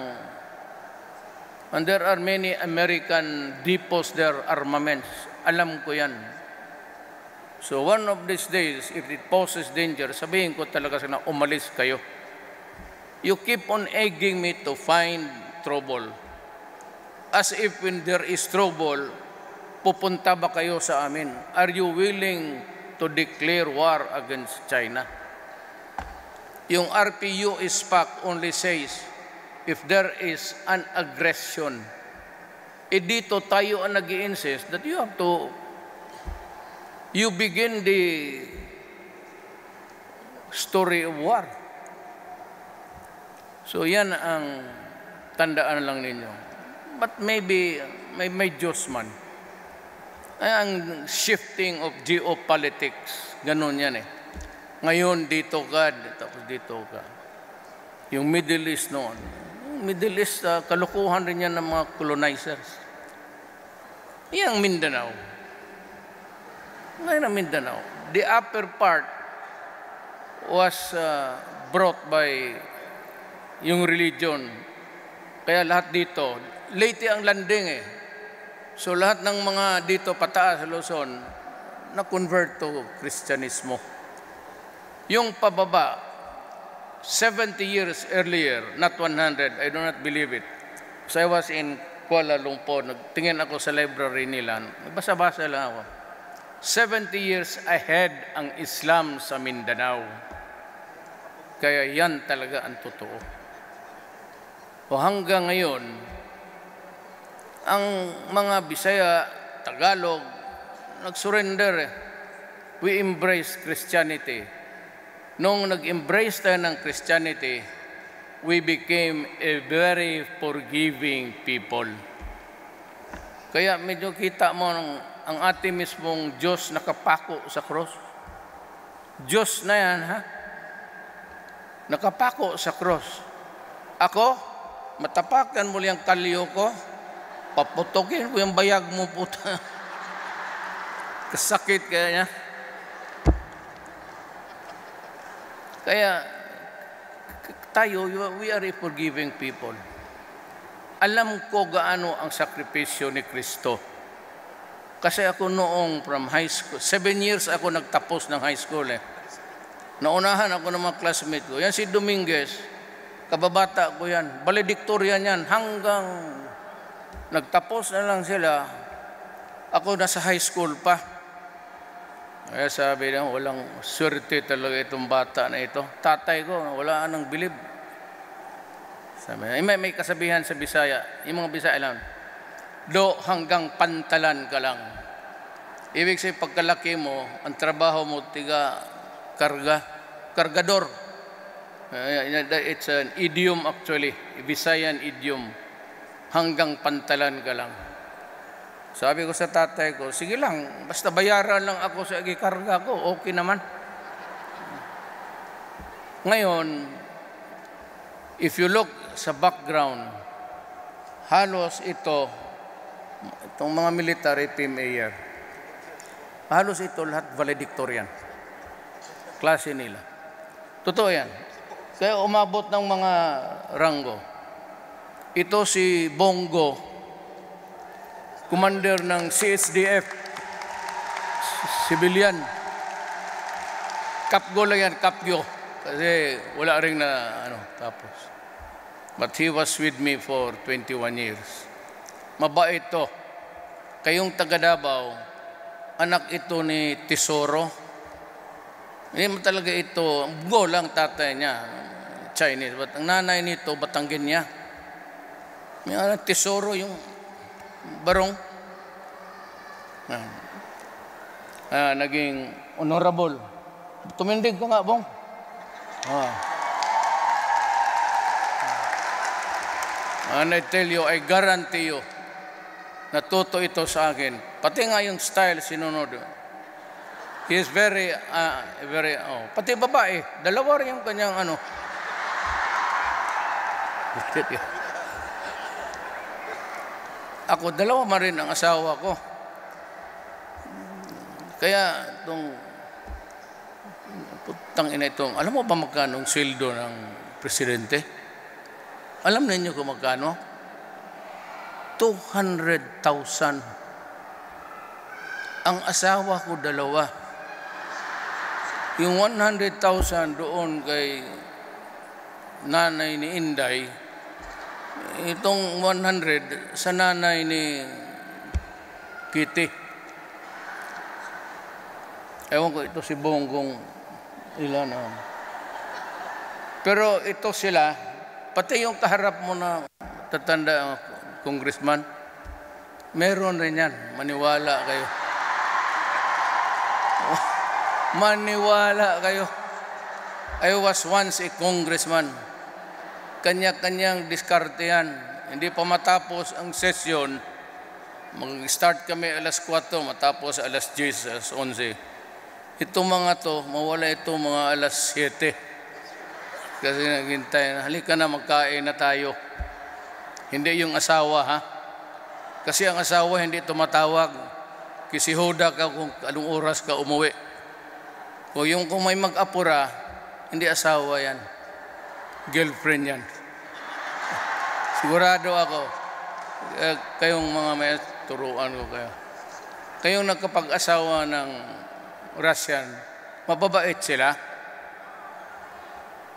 And there are many American depots there, armaments. Alam ko yan. So one of these days, if it poses danger, sabihin ko talaga sana, umalis kayo. You keep on egging me to find trouble. As if when there is trouble, pupunta ba kayo sa amin? Are you willing to declare war against China? Yung RPU SPAC only says, if there is an aggression, dito tayo ang nag-i-insist that you begin the story of war. So yan ang tandaan lang ninyo. But maybe, may Diyos man. Ang shifting of geopolitics, ganun yan eh. Ngayon, dito ka, tapos dito ka. Yung Middle East noon. Middle East, kalukuhan rin yan ng mga colonizers. Yang Mindanao. Ngayon ang Mindanao. The upper part was brought by yung religion. Kaya lahat dito, Leyte ang landing eh. So lahat ng mga dito pataas sa Luzon, na-convert to Kristyanismo. Yung pababa, 70 years earlier, not 100, I do not believe it. So I was in Kuala Lumpur, nagtingin ako sa library nila, basa-basa lang ako. 70 years ahead ang Islam sa Mindanao. Kaya yan talaga ang totoo. O hanggang ngayon, ang mga Bisaya, Tagalog, nag-surrender. We embrace Christianity. Nung nag-embrace tayo ng Christianity, we became a very forgiving people. Kaya medyo kita mo ang ating mismong Diyos nakapako sa cross. Diyos na yan, ha? Nakapako sa cross. Ako, matapakan mo liyang kalyo ko, paputokin ko yung bayag mo, puta. Kasakit kaya niya. Kaya tayo, we are a forgiving people. Alam ko gaano ang sakripisyo ni Kristo. Kasi ako noong from high school, 7 years ako nagtapos ng high school eh. Naunahan ako ng mga classmate ko. Yan si Dominguez, kababata ko yan. Valedictorian yan hanggang nagtapos na lang sila. Ako nasa high school pa. Kaya sabi niya, walang swerte talaga itong bata na ito. Tatay ko, wala nang bilib. Sabi niya, may kasabihan sa Bisaya, yung mga Bisaya lang, do hanggang pantalan ka lang. Ibig sabihin, pagkalaki mo, ang trabaho mo, kargador. It's an idiom actually, Visayan idiom. Hanggang pantalan ka lang. Sabi ko sa tatay ko, sige lang, basta bayaran lang ako sa ikikarga ko, okay naman. Ngayon, if you look sa background, halos itong mga military team air, halos ito lahat valedictorian. Klase nila. Totoo yan. Kaya umabot ng mga ranggo. Ito si Bongo, commander ng CSDF, civilian. Kapgo lang yan, kapgo. Kasi wala rin na tapos. But he was with me for 21 years. Mabait to. Kayong taga Davao, anak ito ni Tesoro. Hindi mo talaga ito, go lang tatay niya, Chinese. But ang nanay nito, Batanggin niya. May anak Tesoro yung barong. Naging honorable. Tumindig ka nga, Bong. And I tell you, I guarantee you, natuto ito sa akin. Pati nga yung style, sinunod. He is very, pati babae, dalawa rin yung kanyang Ako, dalawa man rin ang asawa ko. Kaya, alam mo ba magkano ang sweldo ng presidente? Alam ninyo kung magkano? 200,000. Ang asawa ko, dalawa. Yung 100,000 doon kay nanay ni Inday, itong 100 sa nanay ni Kitty. Ewan ko, ito si Bonggong ilan. Pero ito sila, pati yung kaharap mo na tatanda congressman, meron rin yan. Maniwala kayo. Maniwala kayo. I was once a congressman. Kanya-kanyang diskarte yan. Hindi pa matapos ang sesyon, mag-start kami alas 4, matapos alas 10, alas 11. Itong mga to, mawala ito mga alas 7. Kasi naghintay na, halika na, magkain na tayo. Hindi yung asawa, ha? Kasi ang asawa hindi tumatawag. Kisihoda ka kung anong oras ka umuwi. Kung may mag-apura, hindi asawa yan. Girlfriend yan. Sigurado ako, kayong mga may turuan ko kayo. Kayong nagkapag-asawa ng Russian, mababait sila?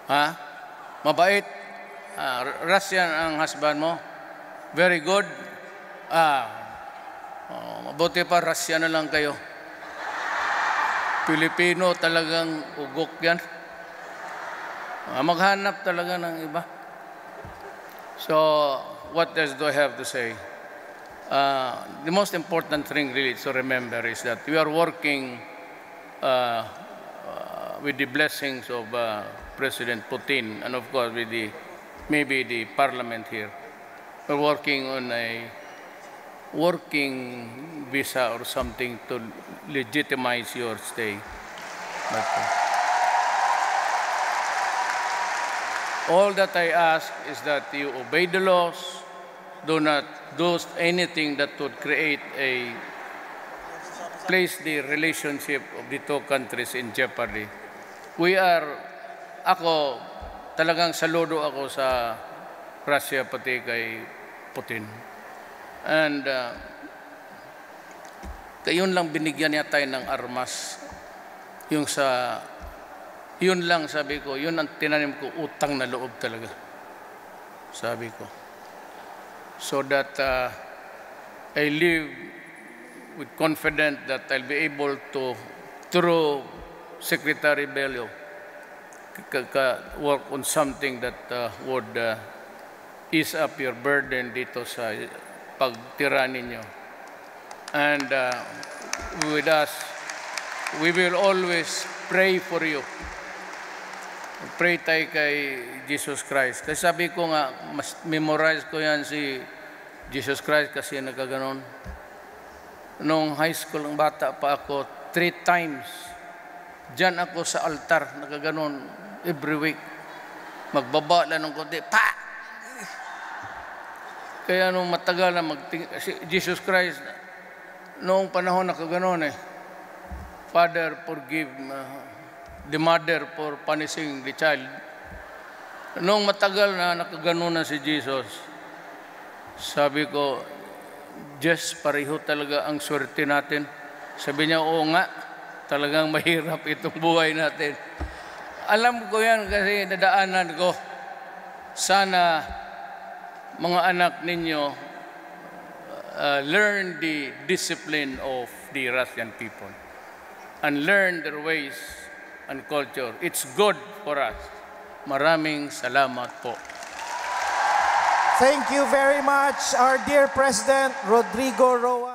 Ha? Mabait? Russian ang husband mo? Very good? Mabuti pa, Russian na lang kayo. Pilipino talagang ugok yan. Maghanap talaga ng iba. So, what else do I have to say? The most important thing really to remember is that we are working with the blessings of President Putin and of course with maybe the parliament here. We're working on a working visa or something to legitimize your stay. But, all that I ask is that you obey the laws, do not do anything that would place the relationship of the two countries in jeopardy. Ako, talagang saludo ako sa Russia pati kay Putin. And yun lang binigyan niya tayo ng armas. Yun lang sabi ko, yun ang tinanim ko, utang na loob talaga. Sabi ko. So that I live with confidence that I'll be able to, through Secretary Bello, work on something that would ease up your burden dito sa pagtira ninyo. And with us, we will always pray for you. Pray tayo kay Jesus Christ. Kasi sabi ko nga, mas memorize ko yan si Jesus Christ kasi nagkaganon. Nung high school, ang bata pa ako, 3 times, diyan ako sa altar, nagkaganon, every week. Magbaba lang ng konti, pa! Kaya nung matagal na Jesus Christ, noong panahon nakaganon Father, forgive the mother for punishing the child. Noong matagal na nakaganon na si Jesus, sabi ko, Diyos, pareho talaga ang swerte natin. Sabi niya, oo nga, talagang mahirap itong buhay natin. Alam ko yan kasi nadaanan ko. Sana mga anak ninyo learn the discipline of the Russian people and learn their ways and culture. It's good for us. Maraming salamat po. Thank you very much, our dear President Rodrigo Roa.